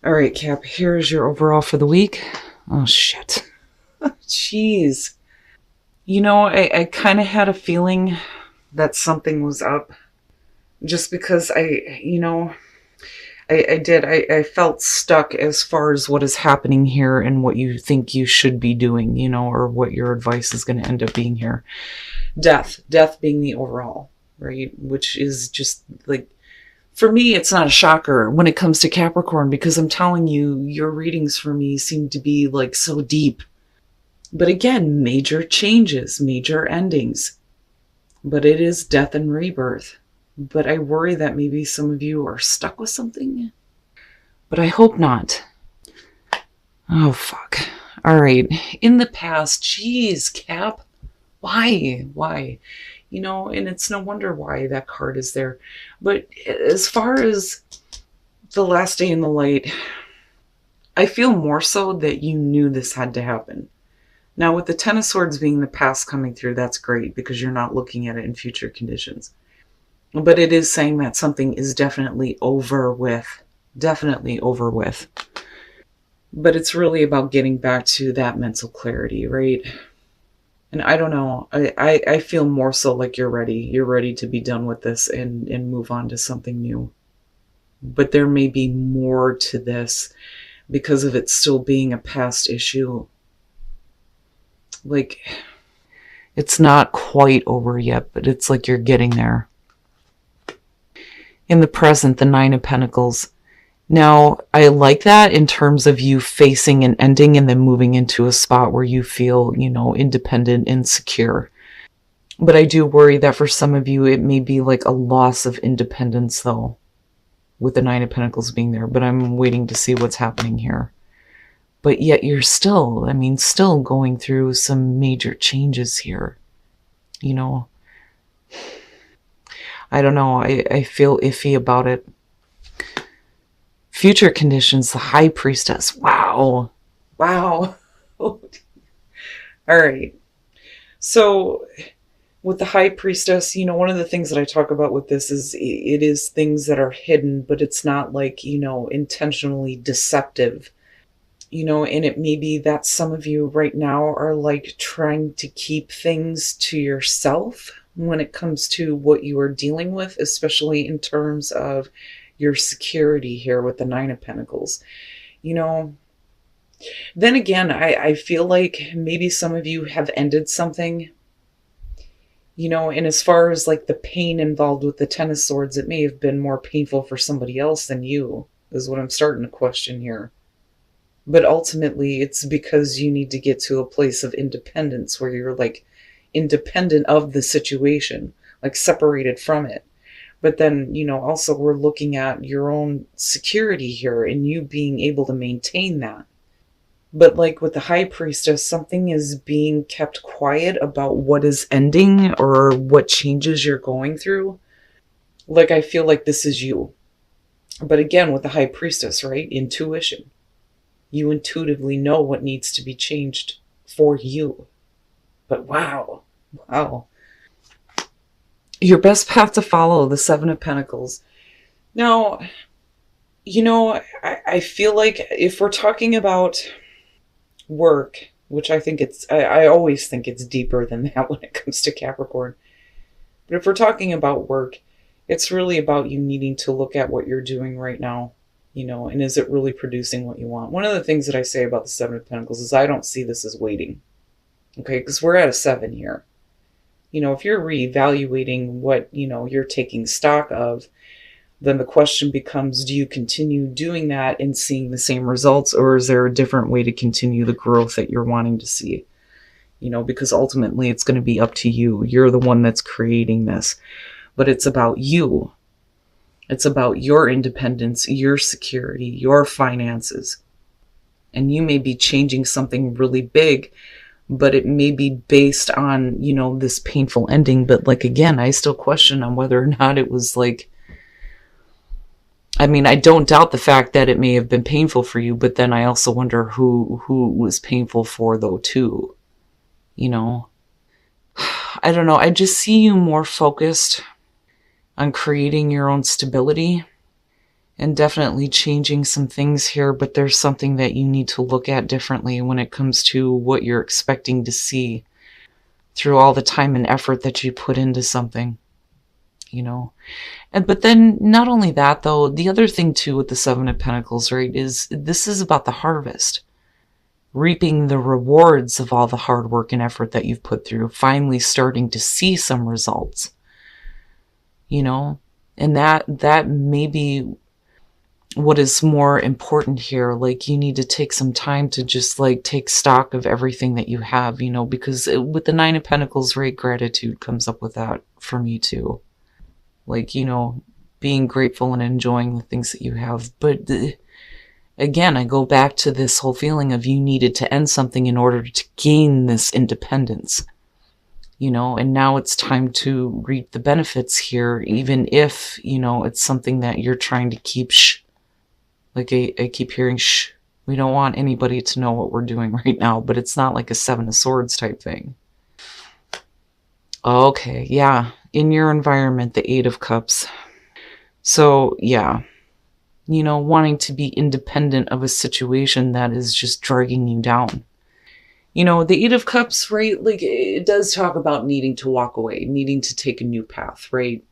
All right, Cap, here's your overall for the week. Oh, shit. Jeez. I kind of had a feeling that something was up just because I felt stuck as far as what is happening here and what you think you should be doing, or what your advice is going to end up being here. Death being the overall, right? Which is just like, for me, it's not a shocker when it comes to Capricorn, because I'm telling you, your readings for me seem to be like so deep. But again, major changes, major endings. But it is death and rebirth. But I worry that maybe some of you are stuck with something. But I hope not. Oh, fuck. All right. In the past, geez, Cap, why? And it's no wonder why that card is there. But as far as the last day in the light, I feel more so that you knew this had to happen. Now, with the Ten of Swords being the past coming through, that's great because you're not looking at it in future conditions. But it is saying that something is definitely over with. Definitely over with. But it's really about getting back to that mental clarity, right? And I don't know. I feel more so like you're ready. You're ready to be done with this and move on to something new. But there may be more to this because of it still being a past issue. Like, it's not quite over yet, but it's like you're getting there. In the present, the Nine of Pentacles. Now, I like that in terms of you facing an ending and then moving into a spot where you feel, independent and secure. But I do worry that for some of you, it may be like a loss of independence, though, with the Nine of Pentacles being there. But I'm waiting to see what's happening here. But yet you're still going through some major changes here. I don't know. I feel iffy about it. Future conditions, the High Priestess. Wow. All right. So with the High Priestess, one of the things that I talk about with this is it is things that are hidden, but it's not like, intentionally deceptive. And it may be that some of you right now are like trying to keep things to yourself when it comes to what you are dealing with, especially in terms of your security here with the Nine of Pentacles. Then again, I feel like maybe some of you have ended something, and as far as like the pain involved with the Ten of Swords, it may have been more painful for somebody else than you, is what I'm starting to question here. But ultimately, it's because you need to get to a place of independence where you're like independent of the situation, like separated from it. But then, also we're looking at your own security here and you being able to maintain that. But like with the High Priestess, something is being kept quiet about what is ending or what changes you're going through. Like, I feel like this is you. But again, with the High Priestess, right? Intuition. You intuitively know what needs to be changed for you. But wow. Your best path to follow, the Seven of Pentacles. Now, I feel like if we're talking about work, which I always think it's deeper than that when it comes to Capricorn. But if we're talking about work, it's really about you needing to look at what you're doing right now. And is it really producing what you want? One of the things that I say about the Seven of Pentacles is I don't see this as waiting. Okay, because we're at a 7 here. If you're reevaluating what, you're taking stock of, then the question becomes, do you continue doing that and seeing the same results, or is there a different way to continue the growth that you're wanting to see? Because ultimately it's going to be up to you. You're the one that's creating this. But it's about you. It's about your independence, your security, your finances. And you may be changing something really big, but it may be based on, this painful ending. But like, again, I still question on whether or not it was like, I don't doubt the fact that it may have been painful for you, but then I also wonder who it was painful for though too. I don't know. I just see you more focused on creating your own stability and definitely changing some things here, but there's something that you need to look at differently when it comes to what you're expecting to see through all the time and effort that you put into something, you know. And but then not only that though, the other thing too with the Seven of Pentacles, right, is this is about the harvest. Reaping the rewards of all the hard work and effort that you've put through, finally starting to see some results, you know. And that may be what is more important here. Like, you need to take some time to just like take stock of everything that you have, you know, because with the Nine of Pentacles, right, gratitude comes up with that for me too. Like, you know, being grateful and enjoying the things that you have. But again, I go back to this whole feeling of you needed to end something in order to gain this independence, you know, and now it's time to reap the benefits here, even if, you know, it's something that you're trying to keep like I keep hearing we don't want anybody to know what we're doing right now, but it's not like a Seven of Swords type thing. Okay, yeah, in your environment, the Eight of Cups. So yeah, you know, wanting to be independent of a situation that is just dragging you down. You know, the Eight of Cups, right, like it does talk about needing to walk away, needing to take a new path, right?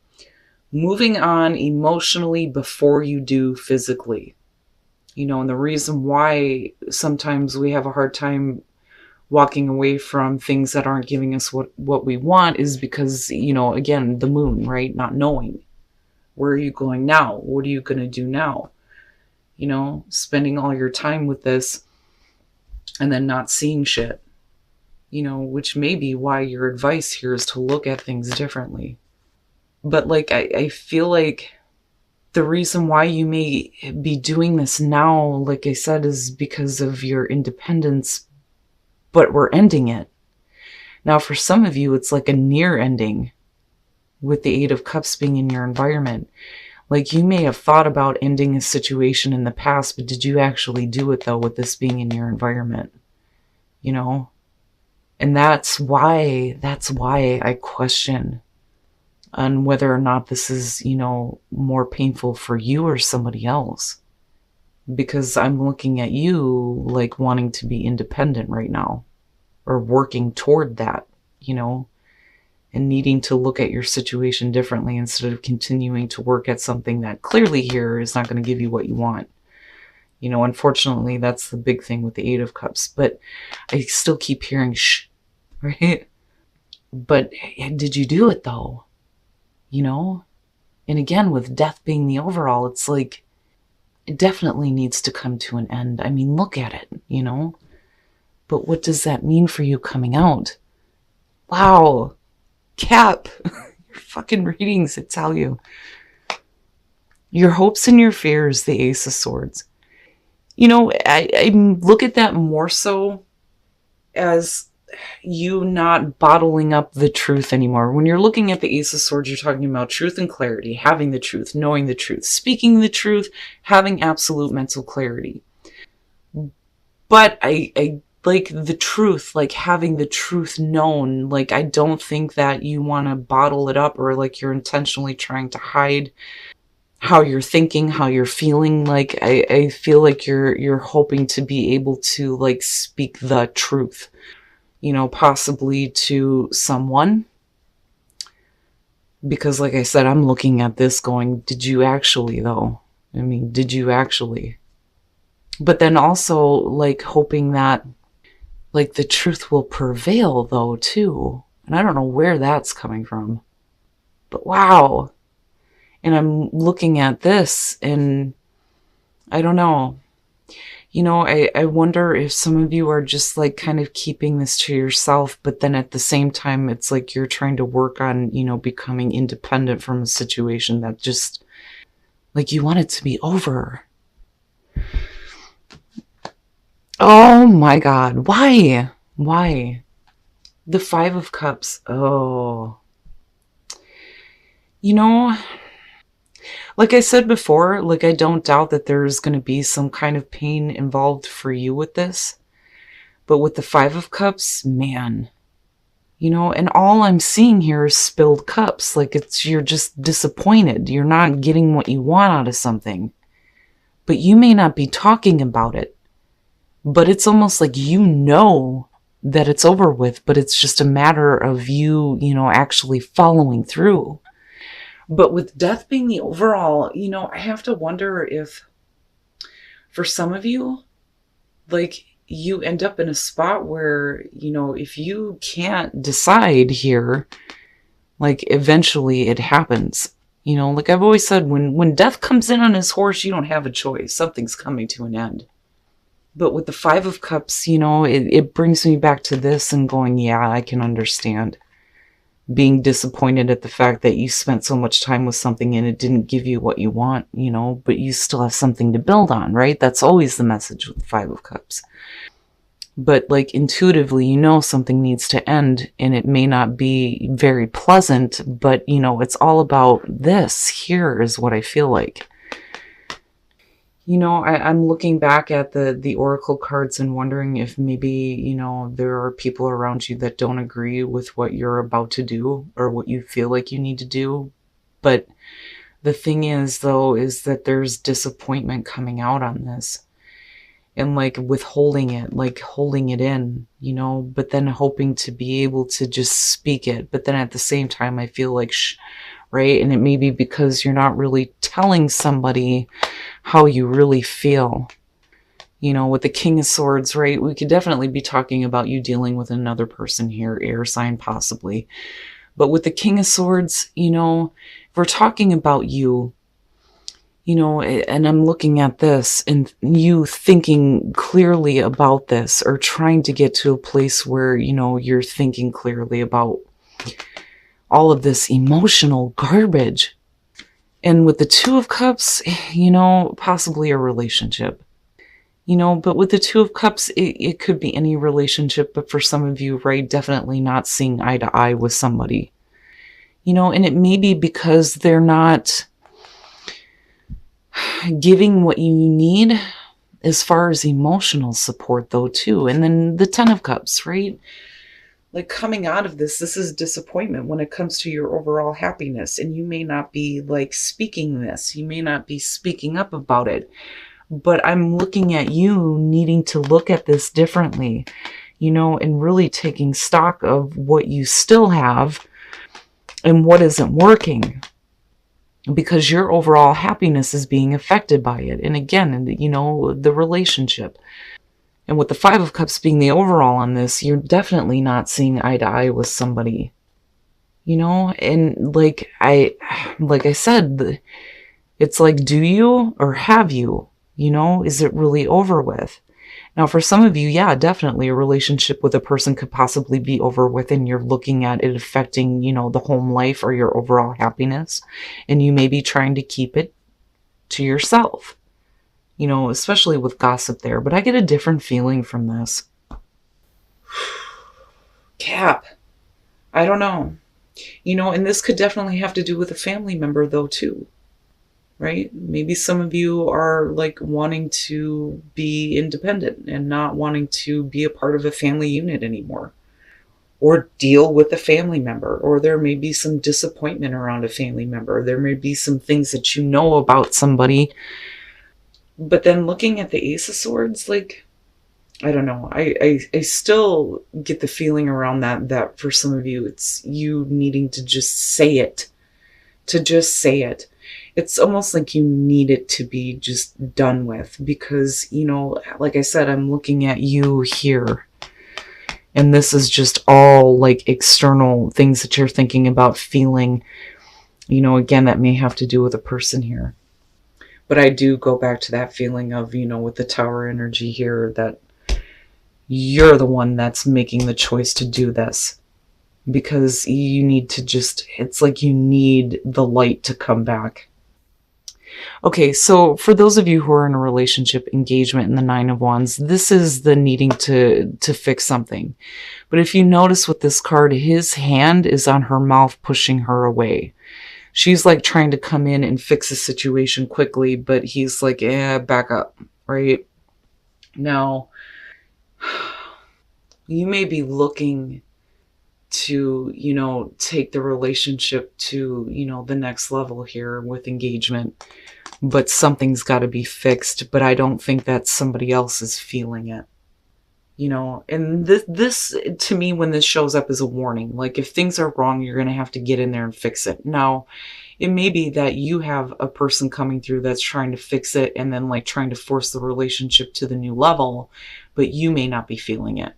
Moving on emotionally before you do physically. You know, and the reason why sometimes we have a hard time walking away from things that aren't giving us what we want is because, you know, again, the moon, right? Not knowing. Where are you going now? What are you going to do now? You know, spending all your time with this and then not seeing shit, you know, which may be why your advice here is to look at things differently. But like, I feel like the reason why you may be doing this now, like I said, is because of your independence, but we're ending it. Now, for some of you, it's like a near ending with the Eight of Cups being in your environment. Like, you may have thought about ending a situation in the past, but did you actually do it though, with this being in your environment? You know? And that's why I question on whether or not this is, you know, more painful for you or somebody else. Because I'm looking at you like wanting to be independent right now, or working toward that, you know, and needing to look at your situation differently instead of continuing to work at something that clearly here is not going to give you what you want. You know, unfortunately, that's the big thing with the Eight of Cups. But I still keep hearing right? But did you do it though? You know? And again, with death being the overall, it's like, it definitely needs to come to an end. I mean, look at it, you know? But what does that mean for you coming out? Wow. Cap. Your fucking readings, I tell you. Your hopes and your fears, the Ace of Swords. You know, I look at that more so as you not bottling up the truth anymore. When you're looking at the Ace of Swords, you're talking about truth and clarity, having the truth, knowing the truth, speaking the truth, having absolute mental clarity. But I like the truth, like having the truth known. Like, I don't think that you want to bottle it up, or like you're intentionally trying to hide how you're thinking, how you're feeling. Like, I feel like you're hoping to be able to like speak the truth, you know, possibly to someone. Because like I said, I'm looking at this going, did you actually though? I mean, did you actually? But then also like hoping that like the truth will prevail though too. And I don't know where that's coming from. But wow. And I'm looking at this and I don't know. You know, I wonder if some of you are just like kind of keeping this to yourself, but then at the same time, it's like you're trying to work on, you know, becoming independent from a situation that just, like, you want it to be over. Oh my God. Why? Why? The Five of Cups. Oh. You know, like I said before, like I don't doubt that there's going to be some kind of pain involved for you with this. But with the Five of Cups, man, you know, and all I'm seeing here is spilled cups. Like you're just disappointed. You're not getting what you want out of something. but you may not be talking about it. But it's almost like that it's over with, but it's just a matter of you, actually following through. But with death being the overall, I have to wonder if for some of you, like, you end up in a spot where, if you can't decide here, like, eventually it happens. Like I've always said, when death comes in on his horse, you don't have a choice. Something's coming to an end. But with the Five of Cups, it brings me back to this and going, yeah, I can understand being disappointed at the fact that you spent so much time with something and it didn't give you what you want, but you still have something to build on, right? That's always the message with the Five of Cups. But like intuitively, something needs to end, and it may not be very pleasant, but it's all about this here is what I feel like. I'm looking back at the Oracle cards and wondering if maybe, there are people around you that don't agree with what you're about to do or what you feel like you need to do. But the thing is, though, is that there's disappointment coming out on this. And like withholding it, like holding it in, but then hoping to be able to just speak it. But then at the same time, I feel like, right? And it may be because you're not really telling somebody how you really feel. With the King of Swords, right? We could definitely be talking about you dealing with another person here, air sign possibly. But with the King of Swords, if we're talking about you, and I'm looking at this and you thinking clearly about this or trying to get to a place where, you're thinking clearly about all of this emotional garbage. And with the Two of Cups, possibly a relationship, but with the Two of Cups, it could be any relationship. But for some of you, right, definitely not seeing eye to eye with somebody, and it may be because they're not giving what you need as far as emotional support, though, too. And then the Ten of Cups, right? Like coming out of this is disappointment when it comes to your overall happiness. And you may not be like speaking this. You may not be speaking up about it. But I'm looking at you needing to look at this differently, and really taking stock of what you still have and what isn't working. Because your overall happiness is being affected by it. And again, the relationship. And with the Five of Cups being the overall on this, you're definitely not seeing eye to eye with somebody. And like I said, it's like, do you or have you? Is it really over with? Now, for some of you, yeah, definitely a relationship with a person could possibly be over with, and you're looking at it affecting, the home life or your overall happiness. And you may be trying to keep it to yourself, especially with gossip there. But I get a different feeling from this. Cap. I don't know. And this could definitely have to do with a family member, though, too. Right? Maybe some of you are like wanting to be independent and not wanting to be a part of a family unit anymore, or deal with a family member, or there may be some disappointment around a family member. There may be some things that you know about somebody. But then looking at the Ace of Swords, like, I don't know. I still get the feeling around that for some of you, it's you needing to just say it. To just say it. It's almost like you need it to be just done with, because, like I said, I'm looking at you here. And this is just all like external things that you're thinking about, feeling, again, that may have to do with a person here. But I do go back to that feeling of, with the Tower energy here, that you're the one that's making the choice to do this. Because you need to just, it's like you need the light to come back. Okay, so for those of you who are in a relationship engagement in the Nine of Wands, this is the needing to fix something. But if you notice with this card, his hand is on her mouth pushing her away. She's like trying to come in and fix the situation quickly, but he's like, back up, right? Now, you may be looking to, take the relationship to, the next level here with engagement. but something's got to be fixed, but I don't think that somebody else is feeling it. And this to me, when this shows up, is a warning. Like, if things are wrong, you're going to have to get in there and fix it. Now, it may be that you have a person coming through that's trying to fix it and then like trying to force the relationship to the new level, but you may not be feeling it.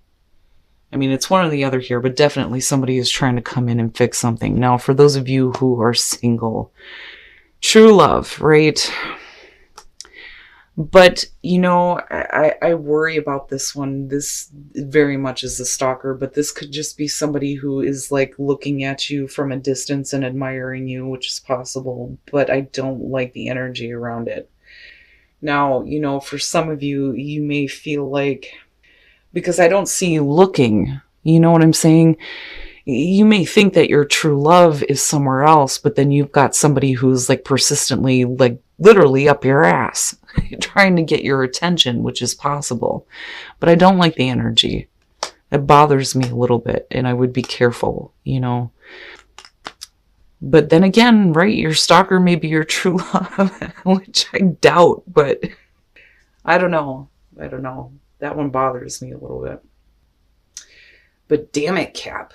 I mean, it's one or the other here, but definitely somebody is trying to come in and fix something. Now, for those of you who are single, true love, right? But, I worry about this one. This very much is a stalker, but this could just be somebody who is like looking at you from a distance and admiring you, which is possible, but I don't like the energy around it. Now, for some of you, you may feel like, because I don't see you looking, you know what I'm saying? You may think that your true love is somewhere else, but then you've got somebody who's like persistently, like literally up your ass, trying to get your attention, which is possible. But I don't like the energy. It bothers me a little bit, and I would be careful, But then again, right, your stalker may be your true love, which I doubt, but I don't know. That one bothers me a little bit. But damn it, Cap.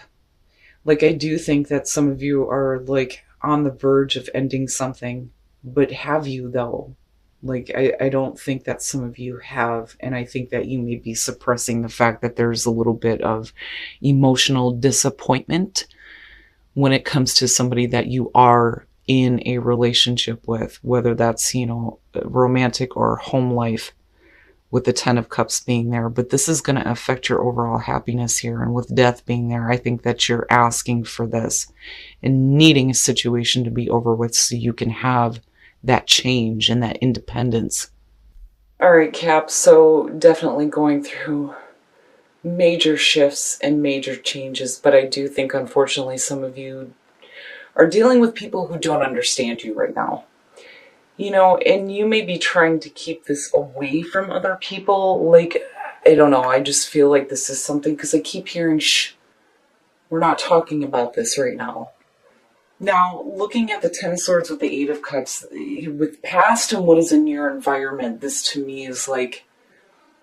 Like, I do think that some of you are like on the verge of ending something, but have you though? Like, I don't think that some of you have, and I think that you may be suppressing the fact that there's a little bit of emotional disappointment when it comes to somebody that you are in a relationship with, whether that's, romantic or home life, with the 10 of Cups being there. But this is going to affect your overall happiness here. And with Death being there, I think that you're asking for this and needing a situation to be over with so you can have that change and that independence. All right, Cap. So definitely going through major shifts and major changes. But I do think, unfortunately, some of you are dealing with people who don't understand you right now. And you may be trying to keep this away from other people. Like, I don't know, I just feel like this is something, because I keep hearing, shh, we're not talking about this right now. Now, looking at the 10 of Swords with the 8 of Cups, with past and what is in your environment, this to me is like,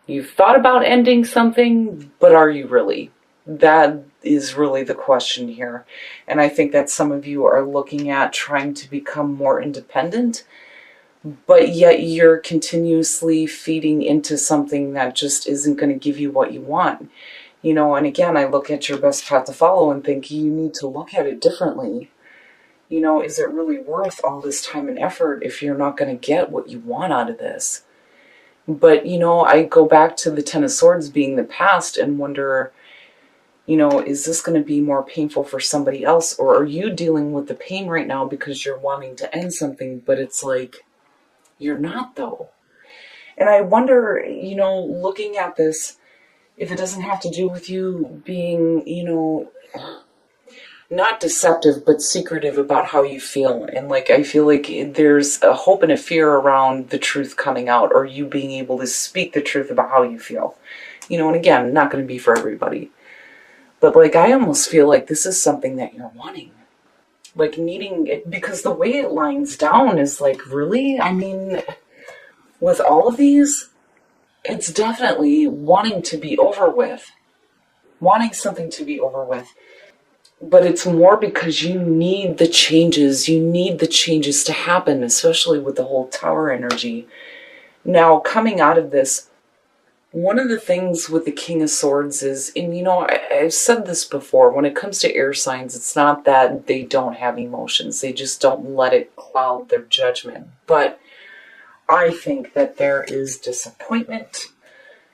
you've thought about ending something, but are you really? That is really the question here. And I think that some of you are looking at trying to become more independent, but yet you're continuously feeding into something that just isn't going to give you what you want. And again, I look at your best path to follow and think you need to look at it differently. Is it really worth all this time and effort if you're not going to get what you want out of this? But, I go back to the 10 of Swords being the past and wonder, is this going to be more painful for somebody else? Or are you dealing with the pain right now because you're wanting to end something, but it's like, you're not though. And I wonder, looking at this, if it doesn't have to do with you being, not deceptive, but secretive about how you feel. And like, I feel like there's a hope and a fear around the truth coming out, or you being able to speak the truth about how you feel. And again, not going to be for everybody. But like, I almost feel like this is something that you're wanting. Like, needing it, because the way it lines down is like, really? I mean, with all of these, it's definitely wanting to be over with. Wanting something to be over with. But it's more because you need the changes. You need the changes to happen, especially with the whole Tower energy. Now, coming out of this, one of the things with the King of Swords is, and I've said this before, when it comes to air signs, it's not that they don't have emotions. They just don't let it cloud their judgment. But I think that there is disappointment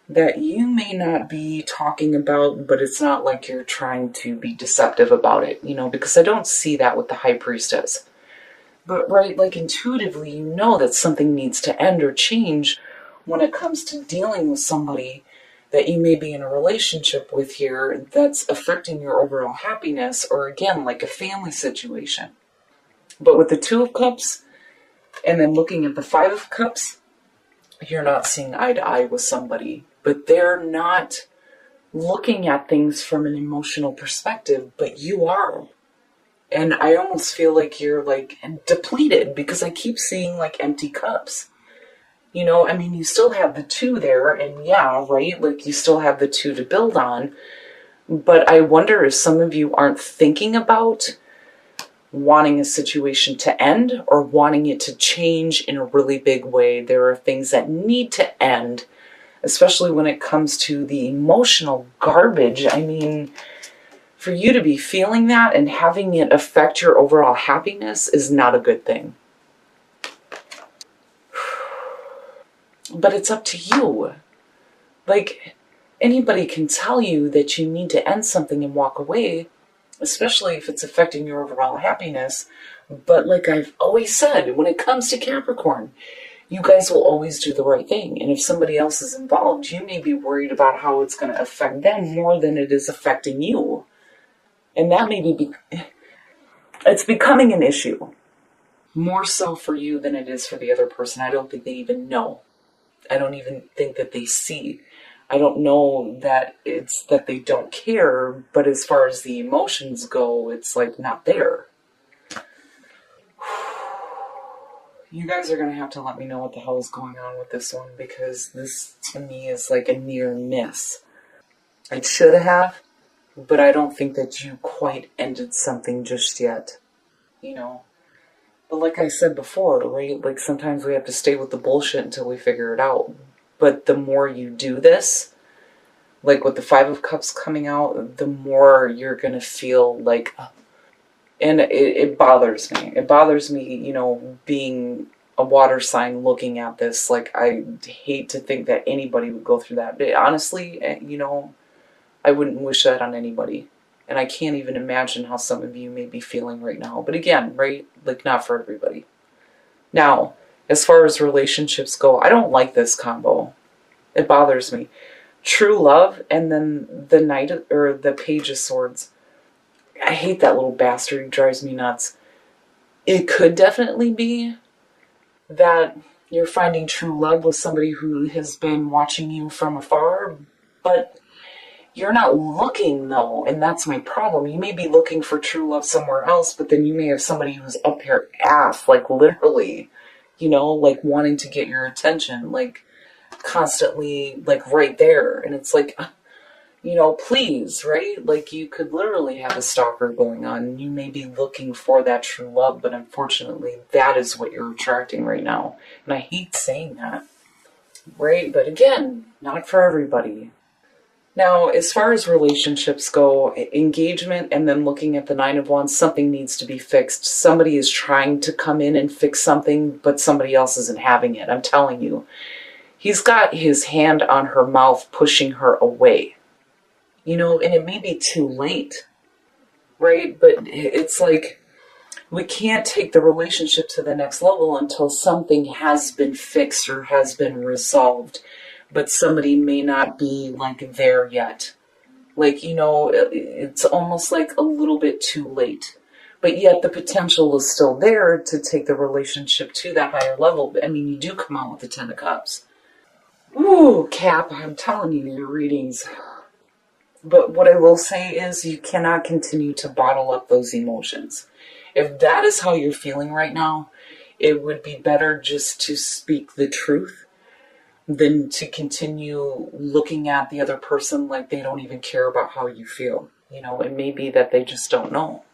that you may not be talking about, but it's not like you're trying to be deceptive about it, because I don't see that with the High Priestess. But right, like intuitively, that something needs to end or change when it comes to dealing with somebody that you may be in a relationship with here that's affecting your overall happiness, or again, like a family situation. But with the 2 of Cups, and then looking at the 5 of Cups, you're not seeing eye to eye with somebody, but they're not looking at things from an emotional perspective, but you are. And I almost feel like you're like depleted because I keep seeing like empty cups. I mean, you still have the two there, and yeah, right? Like, you still have the two to build on. But I wonder if some of you aren't thinking about wanting a situation to end or wanting it to change in a really big way. There are things that need to end, especially when it comes to the emotional garbage. I mean, for you to be feeling that and having it affect your overall happiness is not a good thing. But it's up to you. Like, anybody can tell you that you need to end something and walk away, especially if it's affecting your overall happiness. But like I've always said, when it comes to Capricorn, you guys will always do the right thing. And if somebody else is involved, you may be worried about how it's going to affect them more than it is affecting you. And that may be, it's becoming an issue. More so for you than it is for the other person. I don't think they even know. I don't even think that they see. I don't know that it's that they don't care, but as far as the emotions go, it's like not there. You guys are going to have to let me know what the hell is going on with this one, because this to me is like a near miss. I should have, but I don't think that you quite ended something just yet. But like I said before, right? Like, sometimes we have to stay with the bullshit until we figure it out. But the more you do this, like with the Five of Cups coming out, the more you're going to feel like, and it bothers me. It bothers me, being a water sign looking at this. Like, I hate to think that anybody would go through that. But honestly, I wouldn't wish that on anybody. And I can't even imagine how some of you may be feeling right now. But again, right? Like, not for everybody. Now, as far as relationships go, I don't like this combo. It bothers me. True love and then the Knight or the Page of Swords. I hate that little bastard. He drives me nuts. It could definitely be that you're finding true love with somebody who has been watching you from afar, but you're not looking, though, and that's my problem. You may be looking for true love somewhere else, but then you may have somebody who's up your ass, like literally, like wanting to get your attention, like constantly, like right there. And it's like, please, right? Like, you could literally have a stalker going on, and you may be looking for that true love, but unfortunately, that is what you're attracting right now. And I hate saying that, right? But again, not for everybody. Now, as far as relationships go, engagement and then looking at the Nine of Wands, something needs to be fixed. Somebody is trying to come in and fix something, but somebody else isn't having it. I'm telling you. He's got his hand on her mouth, pushing her away. And it may be too late, right? But it's like, we can't take the relationship to the next level until something has been fixed or has been resolved. But somebody may not be like there yet. Like, it's almost like a little bit too late. But yet the potential is still there to take the relationship to that higher level. I mean, you do come out with the Ten of Cups. Ooh, Cap, I'm telling you, your readings. But what I will say is you cannot continue to bottle up those emotions. If that is how you're feeling right now, it would be better just to speak the truth than to continue looking at the other person like they don't even care about how you feel. It may be that they just don't know.